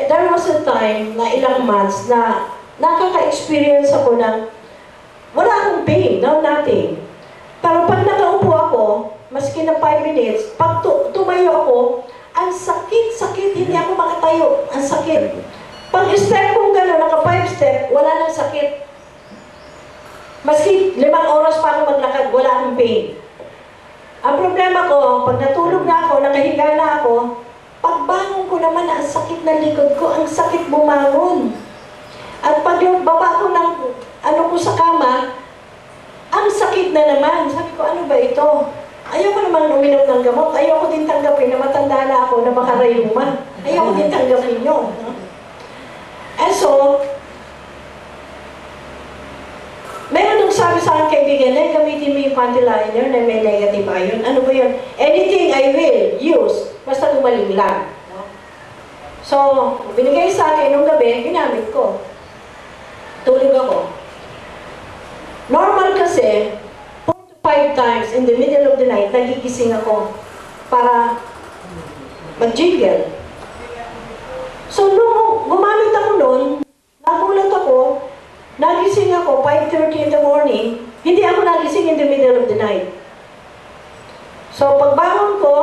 there was a time na ilang months na nakaka-experience ako ng wala akong pain, no, nothing. Pero pag nakaupo ako, maski na 5 minutes, pag tumayo ako, ang sakit-sakit, hindi ako makatayo, ang sakit. Pag step kong gano'n, naka 5 step, wala nang sakit. Maski 5 oras pa ako maglakad, wala akong pain. Ang problema ko, pag natulog na ako, nakahiga na ako, pagbangon ko naman, ang sakit ng likod ko, ang sakit bumangon. At pag yung baba ko ng ano ko sa kama, ang sakit na naman. Sabi ko, ano ba ito? Ayoko naman uminom ng gamot. Ayoko din tanggapin na matanda na ako na makarayuman. Ayoko din tanggapin yun. And so, meron nung sabi sa akin kaibigan, na gamitin mo yung panty liner na may negative ion. Ano ba yun? Anything I will use, basta gumaling lang. So, binigay sa akin nung gabi, ginamit ko. Tulog ako. Normal kasi, 4 to 5 times in the middle of the night, nagigising ako para mag-jiggle. So, nung gumamit ako noon, nagulat ako, nagising ako 5:30 in the morning, hindi ako nagising in the middle of the night. So, pagbangon ko,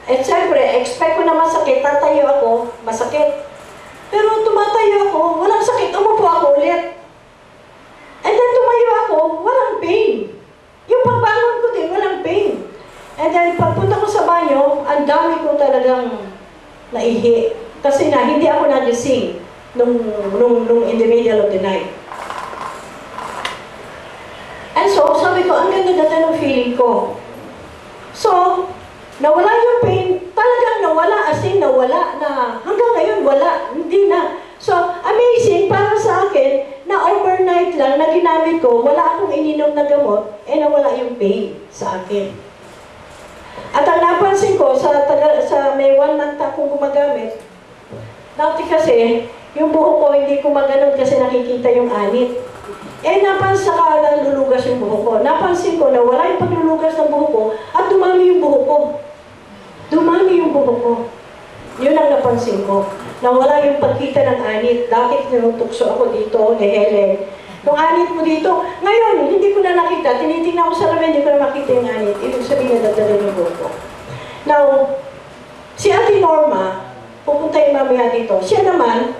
siyempre, expect ko na masakit, tatayo ako, masakit. Pero tumatayo ako, walang sakit, umupo ako ulit. And then tumayo ako, walang pain. Yung pagbangon ko din, walang pain. And then pagpunta ko sa banyo, ang dami ko talagang naihi. Kasi na, hindi ako nagising nung in the middle of the night. And so, sabi ko, ang ganda-ganda ng feeling ko. So, nawala yung pain, talagang nawala, as in nawala na, hanggang ngayon wala, hindi na. So, amazing para sa akin na overnight lang na ginamit ko, wala akong ininom na gamot, nawala yung pain sa akin. At ang napansin ko, sa may 1 month akong gumagamit, dati kasi, yung buhok ko hindi ko maganon kasi nakikita yung anit. Napansin ka na lulugas yung buhok ko. Napansin ko na wala yung paglulugas ng buhok ko at dumami yung buhok ko. Dumami yung buhok ko. Yun ang napansin ko. Na wala yung pagkita ng anit. Dati tinutukso ako dito ni Helen. Yung anit mo dito, ngayon, hindi ko na nakita. Tinitingnan ko sa lamin, hindi ko na makita yung anit. Ibig sabihin na dadala yung buhok ko. Now, si Ate Norma, pupunta yung mamaya dito. Siya naman,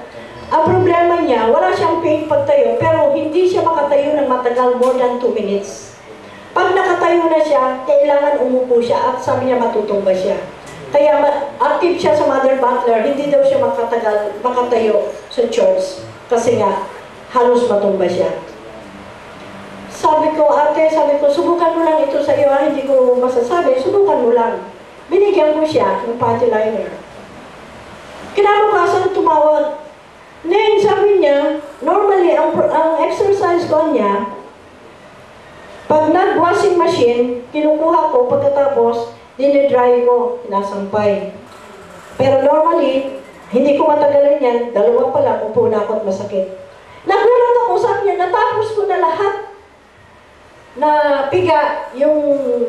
ang problema niya, wala siyang pain pagtayo, pero hindi siya makatayo ng matagal more than 2 minutes. Pag nakatayo na siya, kailangan umupo siya at sabi niya matutumba siya. Kaya active siya sa Mother Butler, hindi daw siya makatayo sa church. Kasi nga, halos matumba siya. Sabi ko, ate, subukan mo lang ito sa iyo, hindi ko masasabi, subukan mo lang. Binigyan ko siya ng panty liner. Kinabukasan tumawag. Then, sabi niya, normally, ang exercise ko niya, pag nag-washing machine, kinukuha ko, pagkatapos, dinidry ko, nasampay. Pero normally, hindi ko matagalan yan, 2 pa lang, upo na ako at masakit. Nagulat ako, sabi niya, natapos ko na lahat na piga yung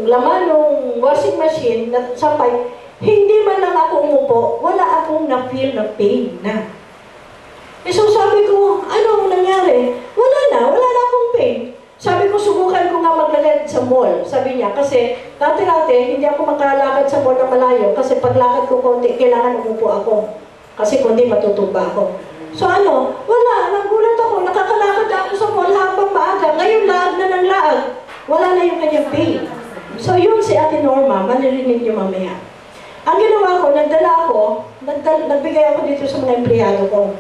laman ng washing machine, na sampay, hindi man lang ako umupo, wala akong na-feel na pain na. So sabi ko, ano nangyari? Wala na akong pain. Sabi ko, subukan ko nga maglakad sa mall. Sabi niya, kasi dati-dati, hindi ako makalakad sa mall na malayo. Kasi paglakad ko konti, kailangan umupo ako. Kasi kundi matutumba ako. So ano, wala, nagulat ako. Nakakalakad ako sa mall habang maaga. Ngayon, laag na ng laag. Wala na yung kanyang pain. So yun si Ate Norma, malirinig niyo mamaya. Ang ginawa ko, nagbigay ako dito sa mga empleyado ko.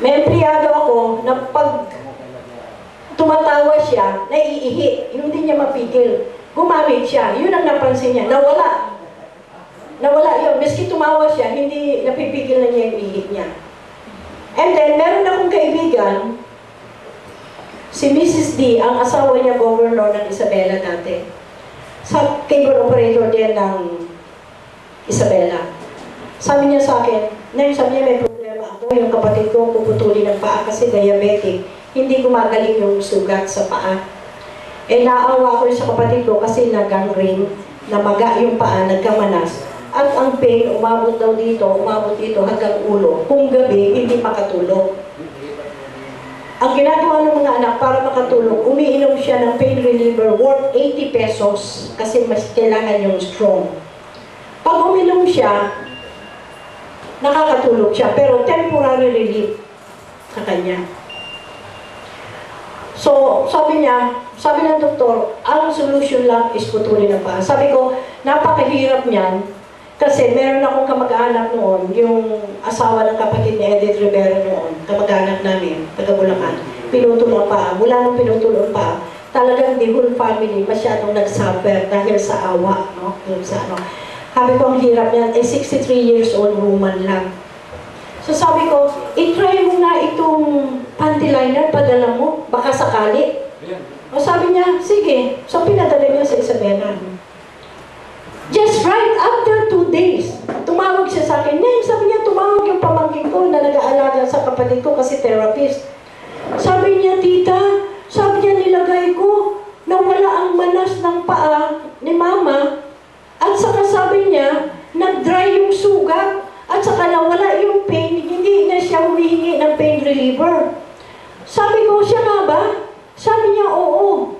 May empleyado ako na pag tumatawa siya, naiihi, hindi niya mapigil. Gumamit siya, yun ang napansin niya, nawala. Nawala yun, miski tumawa siya, hindi napipigil na niya yung ihi niya. And then, meron akong kaibigan, si Mrs. D, ang asawa niya, governor ng Isabela dati. Sa cable operator din ng Isabela. Sabi niya sa akin, sabi niya may problema ako, yung kapatid ko puputuli ng paa kasi diabetic, hindi gumagaling yung sugat sa paa. Naawa ko sa kapatid ko kasi nag-gangrene, namaga yung paa, nagkamanas. At ang pain, umabot dito hanggang ulo. Kung gabi, hindi makatulog. Ang ginagawa ng mga anak para makatulog, umiinom siya ng pain reliever worth 80 pesos kasi mas kailangan yung strong. Pag uminom siya, nakakatulog siya, pero temporary relief sa kanya. So, sabi ng doktor, ang solution lang is putulin ang paa. Sabi ko, napakahirap niyan, kasi meron akong kamag-anak noon, yung asawa ng kapatid ni Edith Rivera noon, kamag-anak namin, taga Bulacan, pinutol ang paa. Mula nung pinutol ang paa, talagang the whole family masyadong nag-suffer dahil sa awa, no? Sabi ko, ang hirap niyan, 63 years old woman lang. So sabi ko, i-try mo nga itong panty liner, padala mo, baka sakali. O sabi niya, sige. So pinadala niya sa Isabela. Just right after 2 days, tumawag siya sa akin. Neng, sabi niya, tumawag yung pamangkin ko na nag-aalaga sa kapatid ko kasi therapist. Sabi niya, tita, sabi niya, nilagay ko na wala ang manas ng paa ni mama. At saka sabi niya, nag-dry yung sugat. At saka nawala yung pain, hindi na siya humihingi ng pain reliever. Sabi ko, siya nga ba? Sabi niya, oo.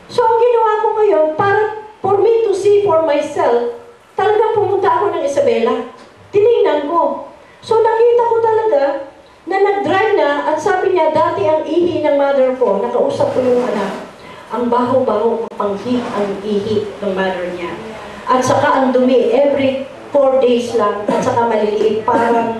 So, ang ginawa ko ngayon, para for me to see for myself, talagang pumunta ako ng Isabela. Tinignan ko. So, nakita ko talaga na nag-dry na at sabi niya, dati ang ihi ng mother ko, nakausap ko yung anak, ang baho-baho, panghi ang ihi ng mother niya. At saka ang dumi, every 4 days lang, at saka maliliit, parang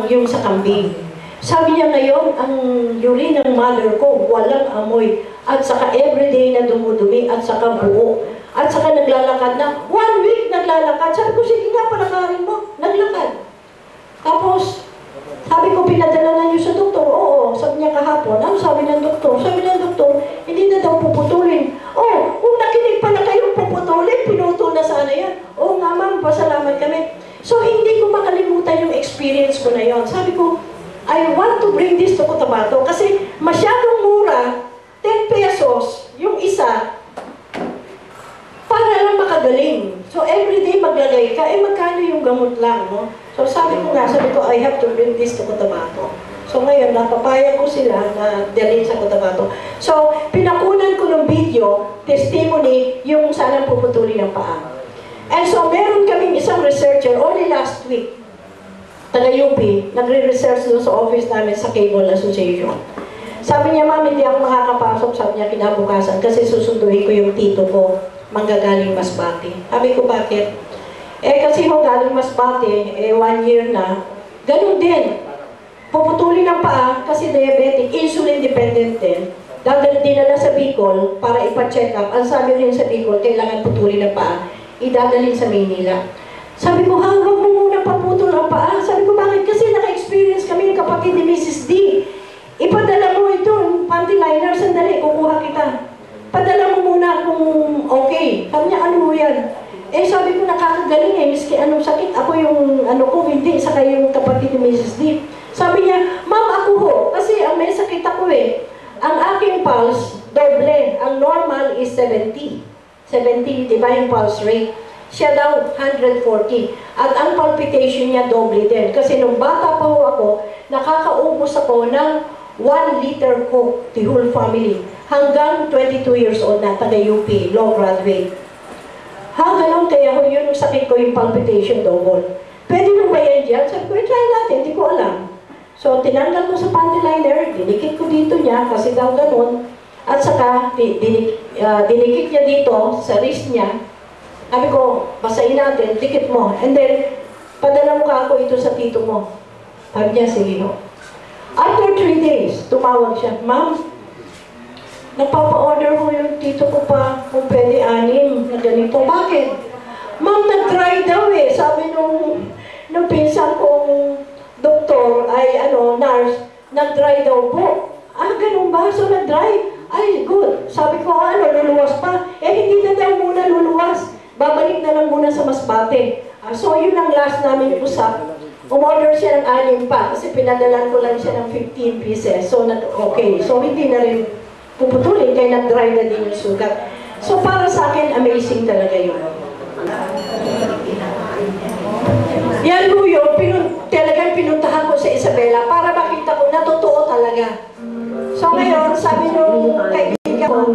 yung sa kambing. Sabi niya ngayon, ang urine ng mother ko, walang amoy. At saka everyday na dumudumi, at saka buo. At saka naglalakad na, 1 week naglalakad. Sabi ko, sige nga, palakarin mo. Naglakad. Tapos, sabi ko, pinadala na niyo sa doktor. Oo, sabi niya kahapon. Ano sabi ng doktor? Sabi ng doktor, hindi na daw puputulin. Oh, kung nakinig pala kayong puputulin, pinutol na sana yan. Oo nga ma'am, pasalamat kami. So, hindi ko makalimutan yung experience ko na yon. Sabi ko, I want to bring this to Cotabato kasi masyadong mura, 10 pesos yung isa, para lang makagaling. So, everyday maglagay ka, magkano yung gamot lang, no? So, sabi ko, I have to bring this to Cotabato. So, ngayon, napapayag ko sila na dalhin sa Cotabato. So, pinakunan ko ng video, testimony, yung sanang puputulin ng paa. And so, meron kaming isang researcher, only last week, taga-UP, nagre-research doon sa office namin sa Cable Association. Sabi niya, ma'am, hindi ako makakapasok, sabi niya, kinabukasan, kasi susunduin ko yung tito ko, manggagaling Masbate. Sabi ko, bakit? Kasi ho, galing Masbate, 1 year na, ganun din. Puputulin ang paa, kasi diabetic, insulin dependent din. Dinala sa Bicol para ipa-check up. Ang sabi rin sa Bicol, kailangan putulin ang paa, idadalhin sa Maynila. Sabi ko, huwag mo muna paputol ang paa. Sabi ko, bakit? Kasi naka-experience kami ng kapatid ni Mrs. D. Ipadala mo ito, panty liner, sandali, kukuha kita. Padala mo muna kung okay. Sabi niya, ano mo yan? Sabi ko, nakakagaling miski anong sakit. Ako yung, hindi, saka yung kapatid ni Mrs. D. Sabi niya, ma'am, ako ho, kasi may sakit ako Ang aking pulse, doble. Ang normal is 70. 70, di ba yung pulse rate? Siya daw 140. At ang palpitation niya doble din. Kasi nung bata pa ho ako, nakakaubos ako ng 1 liter Coke, the whole family. Hanggang 22 years old na, taga-UP, law graduate. Ganun, kaya ho yun, yung sakit ko yung palpitation double. Pwede nung ba yan dyan? Sabi ko, try natin, hindi ko alam. So, tinanggal ko sa panty liner, dinikit ko dito niya, kasi daw ganun. At saka, dinikit niya dito, sa wrist niya. Sabi ko, basahin natin, dikit mo. And then, padala mo ka ako ito sa tito mo. Sabi niya, sige ho. After 3 days, tumawag siya, ma'am, nagpapa-order mo yung tito ko pa kung pwede 6 na ganito. Bakit? Ma'am, nag-dry daw Sabi nung pinsan kong doktor, nurse, nag-dry daw po. Ganun ba? So, nag-dry? Ay, good. Sabi ko, luluwas pa. Hindi na daw muna luluwas. Babalik na lang muna sa Masbate. So, yun ang last namin usap. Umorder siya ng 6 pa kasi pinadalan ko lang siya ng 15 pieces. So, okay. So, hindi na rin puputulin kaya nag-dry na din yung sugat. So, para sa akin, amazing talaga yun. Yan ho yun, talagang pinuntahan ko sa Isabela para makita ko na totoo talaga. So ngayon, sabi nung kaibigan ko,